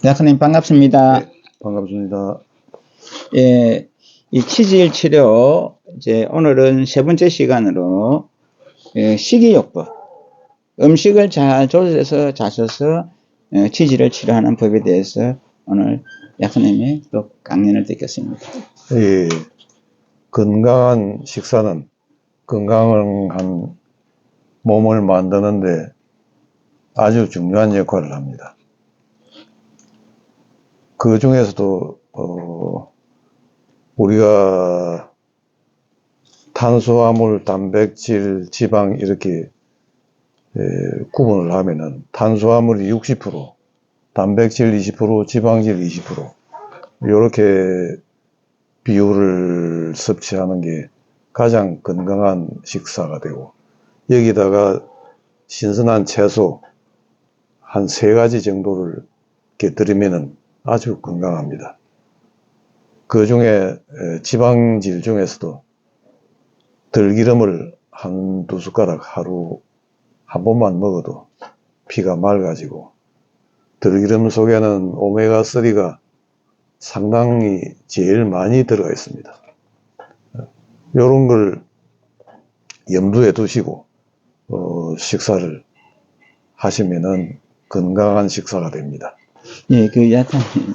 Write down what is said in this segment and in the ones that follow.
대학원님 반갑습니다. 네, 반갑습니다. 예, 이 치질 치료, 이제 오늘은 세 번째 시간으로 식이요법, 음식을 잘 조절해서 자셔서 치질을 치료하는 법에 대해서 오늘 약사님이 또 강연을 듣겠습니다. 예, 건강한 식사는 건강한 몸을 만드는데 아주 중요한 역할을 합니다. 그 중에서도 우리가 탄수화물, 단백질, 지방 이렇게 구분을 하면은 탄수화물이 60%, 단백질 20%, 지방질 20% 이렇게 비율을 섭취하는 게 가장 건강한 식사가 되고, 여기다가 신선한 채소 한 3가지 정도를 곁들이면 아주 건강합니다. 그 중에 지방질 중에서도 들기름을 한두 숟가락 하루 한 번만 먹어도 피가 맑아지고, 들기름 속에는 오메가3가 상당히 제일 많이 들어가 있습니다. 이런 걸 염두에 두시고 식사를 하시면은 건강한 식사가 됩니다. 예, 그 약사님,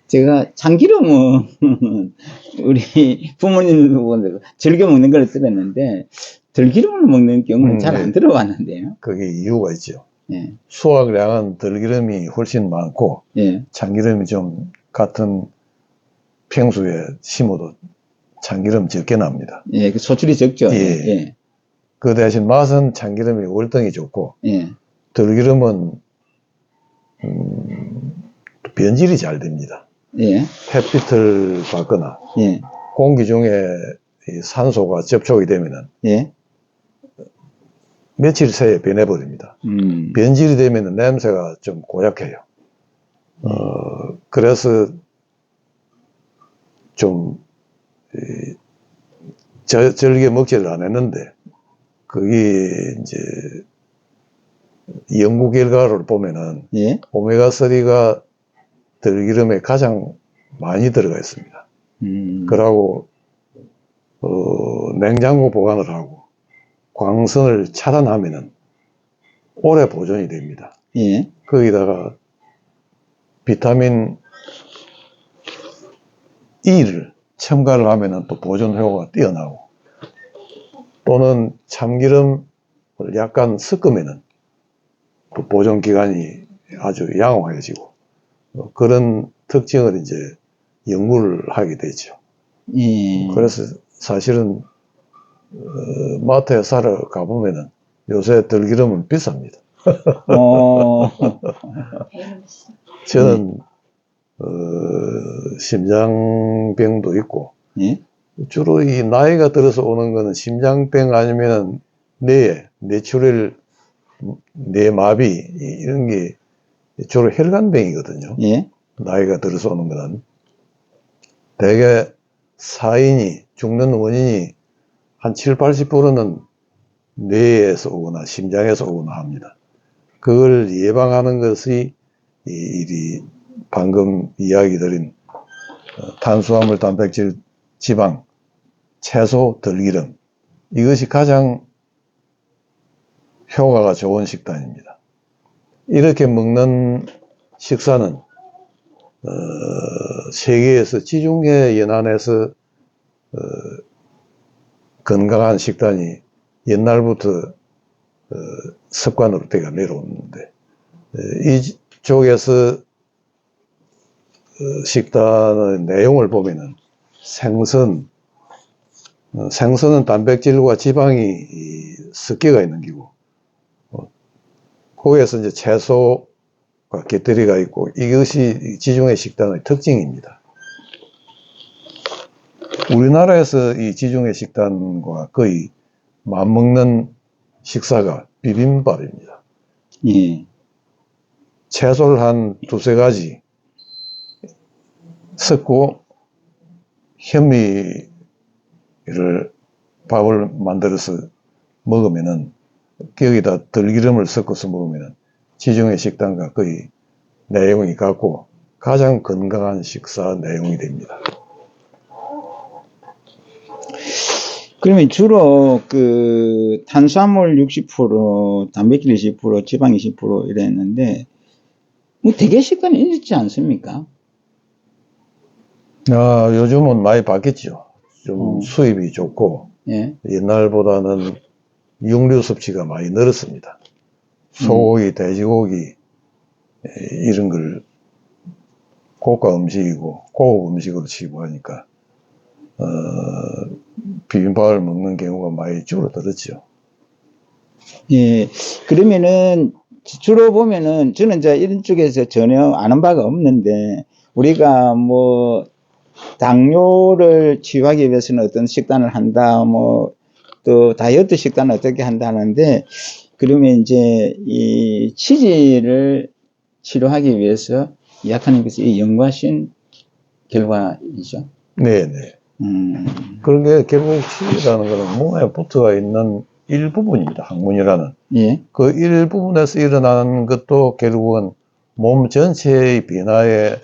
제가 참기름은 우리 부모님 보고 즐겨 먹는 걸 들었는데 들기름을 먹는 경우는 잘 안 들어봤는데요. 그게 이유가 있죠. 예. 수확량은 들기름이 훨씬 많고, 예. 참기름이 좀 같은 평소에 심어도 참기름 적게 납니다. 예, 그 소출이 적죠. 예. 예. 그 대신 맛은 참기름이 월등히 좋고, 예. 들기름은 변질이 잘 됩니다. 예. 햇빛을 받거나 예. 공기 중에 이 산소가 접촉이 되면은 예. 며칠 새에 변해버립니다. 변질이 되면 냄새가 좀 고약해요. 그래서 좀 절게 먹지를 않았는데, 그게 이제 연구 결과를 보면은 예. 오메가3가 들기름에 가장 많이 들어가 있습니다. 그러고 냉장고 보관을 하고 광선을 차단하면은 오래 보존이 됩니다. 예. 거기다가 비타민 E를 첨가를 하면은 또 보존 효과가 뛰어나고, 또는 참기름을 약간 섞으면은 또 보존 기간이 아주 양호해지고, 그런 특징을 이제 연구를 하게 되죠. 예. 그래서 사실은 마트에 사러 가보면은 요새 들기름은 비쌉니다. 저는 심장병도 있고, 예? 주로 이 나이가 들어서 오는 거는 심장병 아니면은 뇌출혈, 뇌마비 이런 게 주로 혈관병이거든요. 예? 나이가 들어서 오는 거는 대개 사인이 죽는 원인이 한 70~80%는 뇌에서 오거나 심장에서 오거나 합니다. 그걸 예방하는 것이 이 방금 이야기 드린 탄수화물, 단백질, 지방, 채소, 들기름, 이것이 가장 효과가 좋은 식단입니다. 이렇게 먹는 식사는 세계에서 지중해 연안에서 건강한 식단이 옛날부터 습관으로 되어 내려오는데, 이쪽에서 식단의 내용을 보면은 생선은 단백질과 지방이 섞여가 있는 기고, 거기에서 이제 채소가 곁들이가 있고, 이것이 지중해 식단의 특징입니다. 우리나라에서 이 지중해 식단과 거의 맞먹는 식사가 비빔밥입니다. 예. 채소를 한 2~3가지 섞고 현미를 밥을 만들어서 먹으면은, 거기다 들기름을 섞어서 먹으면은 지중해 식단과 거의 내용이 갖고 가장 건강한 식사 내용이 됩니다. 그러면 주로 그 탄수화물 60%, 단백질 20%, 지방 20% 이랬는데 뭐 되게 식단이 있지 않습니까? 요즘은 많이 바뀌었죠. 좀 수입이 좋고 예. 옛날보다는 육류 섭취가 많이 늘었습니다. 소고기, 돼지고기 이런 걸 고가 음식이고 고급 음식으로 취급하니까 비빔밥을 먹는 경우가 많이 줄어들었죠. 예. 그러면은 주로 보면은 저는 이제 이런 쪽에서 전혀 아는 바가 없는데 우리가 뭐 당뇨를 치유하기 위해서는 어떤 식단을 한다, 뭐 또 다이어트 식단을 어떻게 한다는데 그러면 이제 이 치질을 치료하기 위해서 약하는 것이 이 연구하신 결과이죠. 네네. 그런 게 결국 치질이라는 것은 몸에 붙어 있는 일부분입니다. 항문이라는. 예. 그 일부분에서 일어나는 것도 결국은 몸 전체의 변화에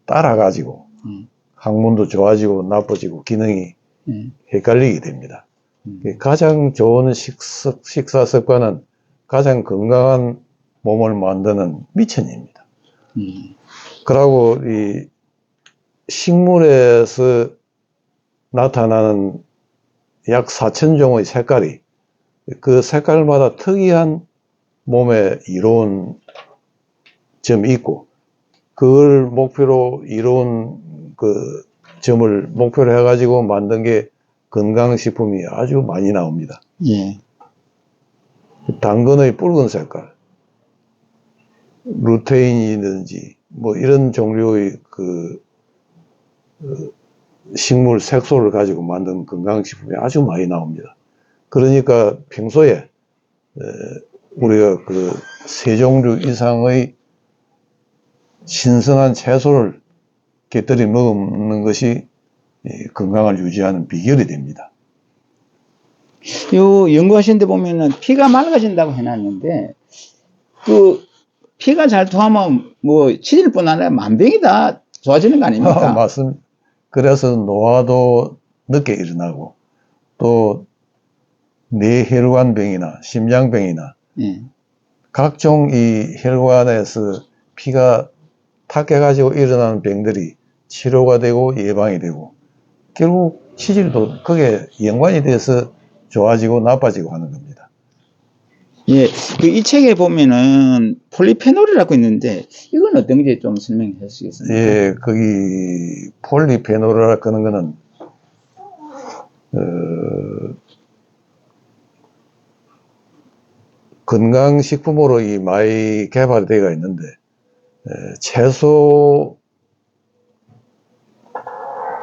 따라가지고 항문도 좋아지고 나빠지고 기능이 헷갈리게 됩니다. 가장 좋은 식사 습관은 가장 건강한 몸을 만드는 미천입니다. 그러고 이 식물에서 나타나는 약 4,000종의 색깔이 그 색깔마다 특이한 몸에 이로운 점이 있고 그걸 목표로 이로운 그 점을 목표로 해가지고 만든 게 건강식품이 아주 많이 나옵니다. 예. 당근의 붉은 색깔, 루테인이든지 뭐 이런 종류의 그 식물 색소를 가지고 만든 건강식품이 아주 많이 나옵니다. 그러니까 평소에 우리가 그 3종류 이상의 신선한 채소를 곁들이 먹는 것이 건강을 유지하는 비결이 됩니다. 요 연구하신 데 보면은 피가 맑아진다고 해놨는데 그 피가 잘 통하면 뭐 치질뿐 아니라 만병이 다 좋아지는 거 아닙니까? 맞습니다. 그래서 노화도 늦게 일어나고 또 뇌혈관병이나 심장병이나 각종 이 혈관에서 피가 탁해가지고 일어나는 병들이 치료가 되고 예방이 되고 결국 치질도 그게 연관이 돼서 좋아지고 나빠지고 하는 겁니다. 예, 그 이 책에 보면은 폴리페놀이라고 있는데 이건 어떤 게 좀 설명해 주시겠습니까? 예, 거기 폴리페놀이라고 하는 거는 건강식품으로 이 많이 개발되어 있는데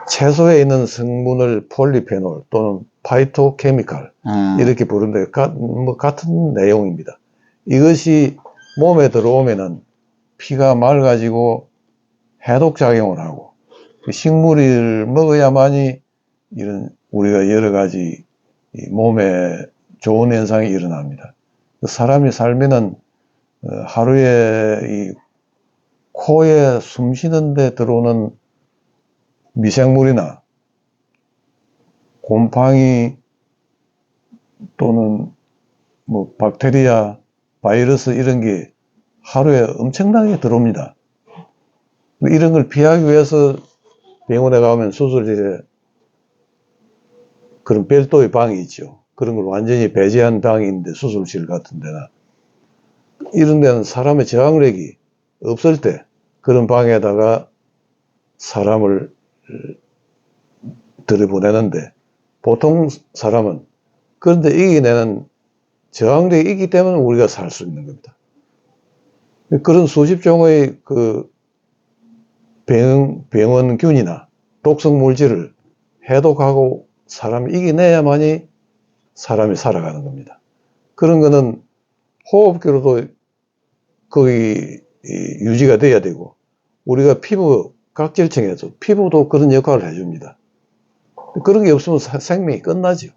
채소에 있는 성분을 폴리페놀 또는 파이토케미칼 이렇게 부르는데 뭐 같은 내용입니다. 이것이 몸에 들어오면은 피가 맑아지고 해독작용을 하고 식물을 먹어야만이 이런 우리가 여러 가지 몸에 좋은 현상이 일어납니다. 사람이 살면은 하루에 이 코에 숨 쉬는데 들어오는 미생물이나 곰팡이 또는 뭐 박테리아, 바이러스 이런 게 하루에 엄청나게 들어옵니다. 이런 걸 피하기 위해서 병원에 가면 수술실에 그런 별도의 방이 있죠. 그런 걸 완전히 배제한 방이 있는데 수술실 같은 데나 이런 데는 사람의 저항력이 없을 때 그런 방에다가 사람을 들여보내는데 보통 사람은 그런데 이겨내는 저항력이 있기 때문에 우리가 살 수 있는 겁니다. 그런 수십 종의 그 병원균이나 독성 물질을 해독하고 사람이 이겨내야만이 사람이 살아가는 겁니다. 그런 거는 호흡기로도 거의 유지가 돼야 되고 우리가 피부 각질층에서 피부도 그런 역할을 해줍니다. 그런 게 없으면 생명이 끝나죠.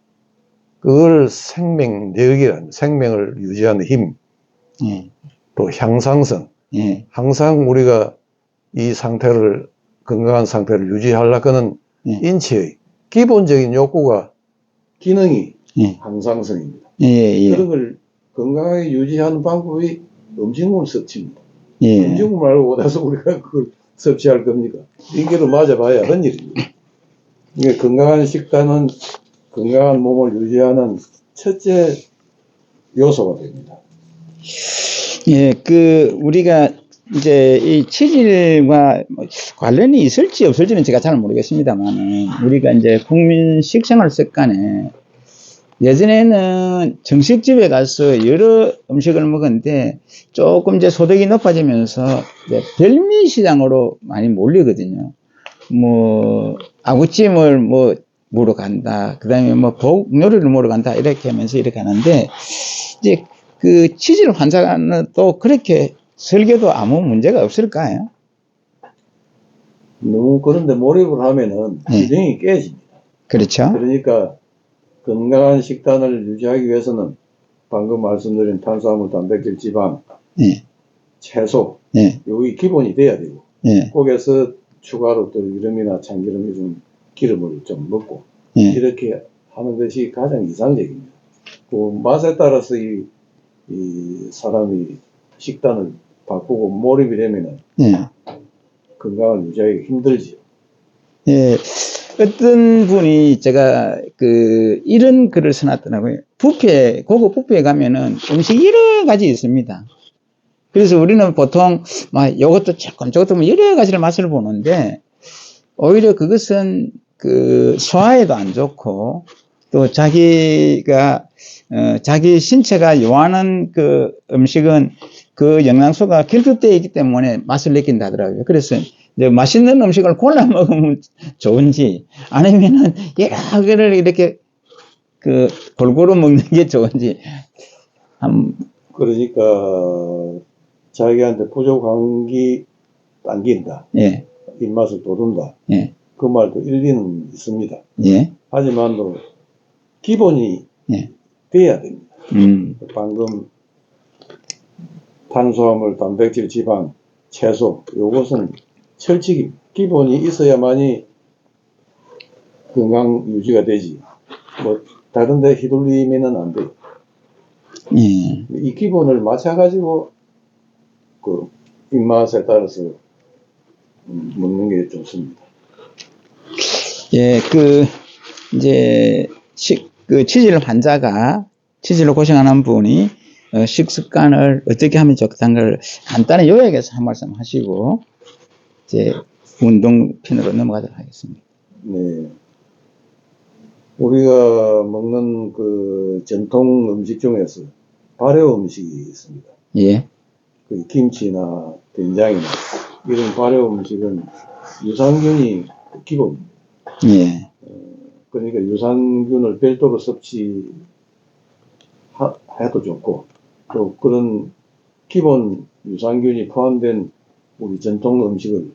그걸 생명력이라는 생명을 유지하는 힘, 또 향상성 예. 항상 우리가 이 상태를, 건강한 상태를 유지하려고는 예. 인체의 기본적인 욕구가 기능이 예. 항상성입니다. 예. 예. 그런 걸 건강하게 유지하는 방법이 음식물 섭취입니다. 예. 음식물 말고 어디서 우리가 그걸 섭취할 겁니까? 인계로 맞아봐야 하는 일입니다. 그러니까 건강한 식단은 건강한 몸을 유지하는 첫째 요소가 됩니다. 예, 우리가 이제 이 체질과 관련이 있을지 없을지는 제가 잘 모르겠습니다만은, 우리가 이제 국민 식생활 습관에 예전에는 정식집에 가서 여러 음식을 먹었는데 조금 이제 소득이 높아지면서 이제 별미시장으로 많이 몰리거든요. 뭐, 아구찜을 뭐, 먹으러 간다. 그 다음에 뭐, 복요리를 먹으러 간다. 이렇게 하면서 이렇게 하는데, 이제 그 치질 환자는 또 그렇게 설계도 아무 문제가 없을까요? 너무 그런데 몰입을 하면은 네. 균형이 깨집니다. 그렇죠. 그러니까 건강한 식단을 유지하기 위해서는 방금 말씀드린 탄수화물, 단백질, 지방, 예. 채소, 예. 여기 기본이 돼야 되고, 예. 거기에서 추가로 또 기름이나 참기름 이런 기름을 좀 먹고, 예. 이렇게 하는 것이 가장 이상적입니다. 그 맛에 따라서 이 사람이 식단을 바꾸고 몰입이 되면은 예. 건강을 유지하기 힘들지요. 예. 어떤 분이 제가 이런 글을 써놨더라고요. 고급 뷔페에 가면은 음식 여러 가지 있습니다. 그래서 우리는 보통 막 이것도 조금 저것도 뭐 여러 가지를 맛을 보는데, 오히려 그것은 소화에도 안 좋고, 또 자기가 자기 신체가 요하는 그 음식은 그 영양소가 결핍되어 있기 때문에 맛을 느낀다 하더라고요. 그래서 이제 맛있는 음식을 골라 먹으면 좋은지, 아니면은 여러 개를 이렇게 골고루 먹는 게 좋은지. 그러니까 자기한테 부족한 게 당긴다. 예. 입맛을 돋운다. 예. 그 말도 일리는 있습니다. 예. 하지만도 기본이 예. 돼야 됩니다. 방금 탄수화물, 단백질, 지방, 채소, 요것은 철칙입니다. 기본이 있어야만이 건강 유지가 되지. 뭐 다른 데 휘둘리면은 안 돼요. 예. 이 기본을 맞춰가지고 그 입맛에 따라서 먹는 게 좋습니다. 예, 이제, 치질 환자가, 치질로 고생하는 분이, 식습관을 어떻게 하면 좋다는 걸 간단히 요약해서 한 말씀 하시고, 이제, 운동편으로 넘어가도록 하겠습니다. 네. 우리가 먹는 그 전통 음식 중에서 발효 음식이 있습니다. 예. 그 김치나 된장이나 이런 발효 음식은 유산균이 기본입니다. 예. 그러니까 유산균을 별도로 섭취해도 좋고, 또 그런 기본 유산균이 포함된 우리 전통 음식을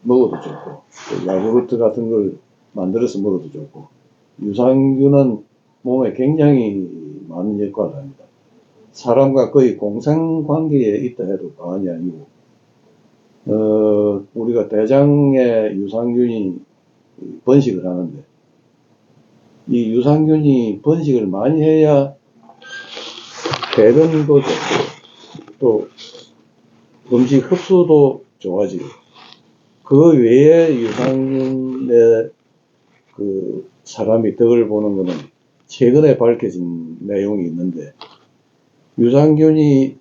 먹어도 좋고, 또 야구르트 같은 걸 만들어서 먹어도 좋고, 유산균은 몸에 굉장히 많은 역할을 합니다. 사람과 거의 공생관계에 있다 해도 과언이 아니고, 우리가 대장에 유산균이 번식을 하는데, 이 유산균이 번식을 많이 해야 배변도 좋고, 또 음식 흡수도 좋아지고, 그 외에 유산균의 사람이 덕을 보는 것은 최근에 밝혀진 내용이 있는데, 유산균이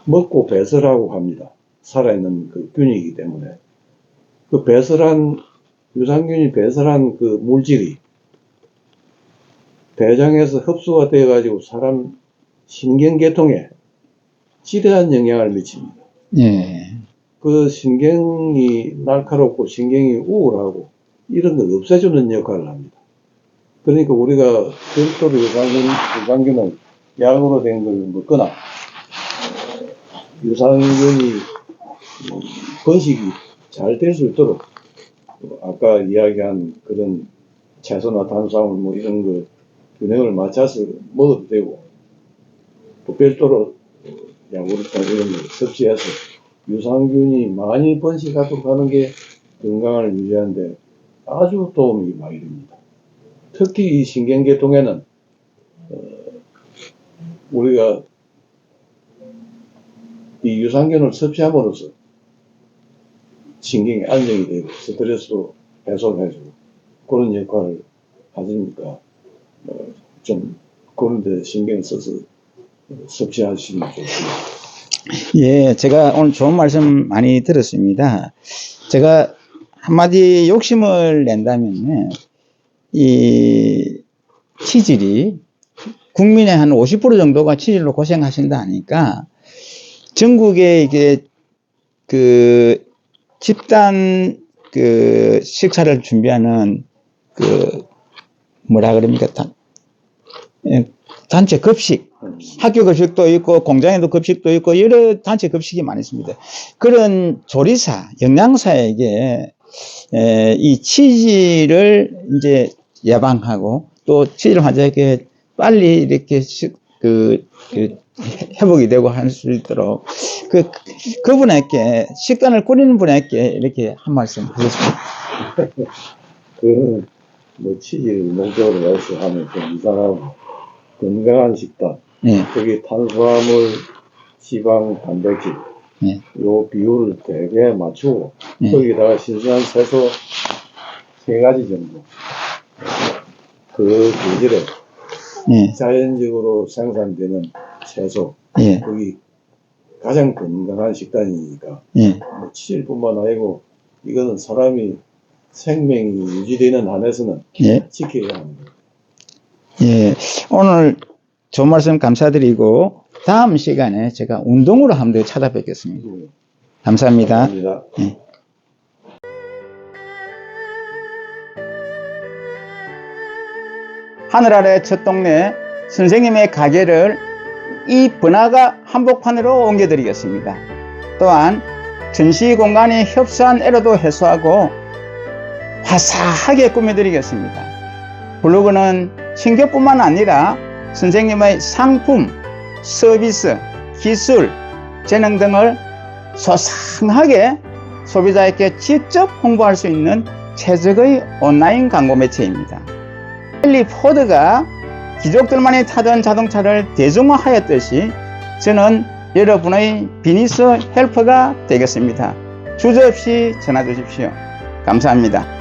먹고 배설하고 합니다. 살아있는 그 균이기 때문에. 그 유산균이 배설한 그 물질이 대장에서 흡수가 되어가지고 사람 신경계통에 지대한 영향을 미칩니다. 예. 그 신경이 날카롭고 신경이 우울하고 이런 걸 없애주는 역할을 합니다. 그러니까 우리가 별도로 유산균은 약으로 된 걸 먹거나 유산균이 번식이 잘 될 수 있도록 아까 이야기한 그런 채소나 탄수화물 뭐 이런 거 균형을 맞춰서 먹어도 되고, 또 별도로 야구르타 이런 걸 섭취해서 유산균이 많이 번식하도록 하는 게 건강을 유지하는데 아주 도움이 많이 됩니다. 특히 이 신경계통에는 우리가 이 유산균을 섭취함으로써 신경이 안정이 되고 스트레스도 해소해주고 그런 역할을 하시니까 좀 그런 데 신경 써서 섭취하시면 좋습니다. 예, 제가 오늘 좋은 말씀 많이 들었습니다. 제가 한마디 욕심을 낸다면, 이 치질이 국민의 한 50% 정도가 치질로 고생하신다 하니까 전국에 이게 그 집단 그 식사를 준비하는 그 뭐라 그럽니까? 단체 급식, 학교 급식도 있고 공장에도 급식도 있고 여러 단체 급식이 많이 있습니다. 그런 조리사, 영양사에게 이 치질을 이제 예방하고 또 치질 환자에게 빨리 이렇게 회복이 되고 할 수 있도록 그분에게 식단을 꾸리는 분에게 이렇게 한 말씀 하겠습니다. 뭐 치질 목적으로 해서 하면 좀 이상하고 건강한 식단, 네. 거기 탄수화물, 지방, 단백질 네. 요 비율을 되게 맞추고 네. 거기다가 신선한 채소 3가지 정도 그 계절에 네. 자연적으로 생산되는 채소 네. 거기 가장 건강한 식단이니까 네. 뭐 치질뿐만 아니고 이거는 사람이 생명이 유지되는 한에서는 예. 지켜야 합니다. 예. 오늘 좋은 말씀 감사드리고 다음 시간에 제가 운동으로 한번 더 찾아뵙겠습니다. 감사합니다. 감사합니다. 예. 하늘 아래 첫 동네 선생님의 가게를 이 번화가 한복판으로 옮겨드리겠습니다. 또한 전시 공간이 협소한 애로도 해소하고 화사하게 꾸며드리겠습니다. 블로그는 신규뿐만 아니라 선생님의 상품, 서비스, 기술, 재능 등을 소상하게 소비자에게 직접 홍보할 수 있는 최적의 온라인 광고 매체입니다. 헨리 포드가 귀족들만이 타던 자동차를 대중화하였듯이 저는 여러분의 비즈니스 헬퍼가 되겠습니다. 주저없이 전화 주십시오. 감사합니다.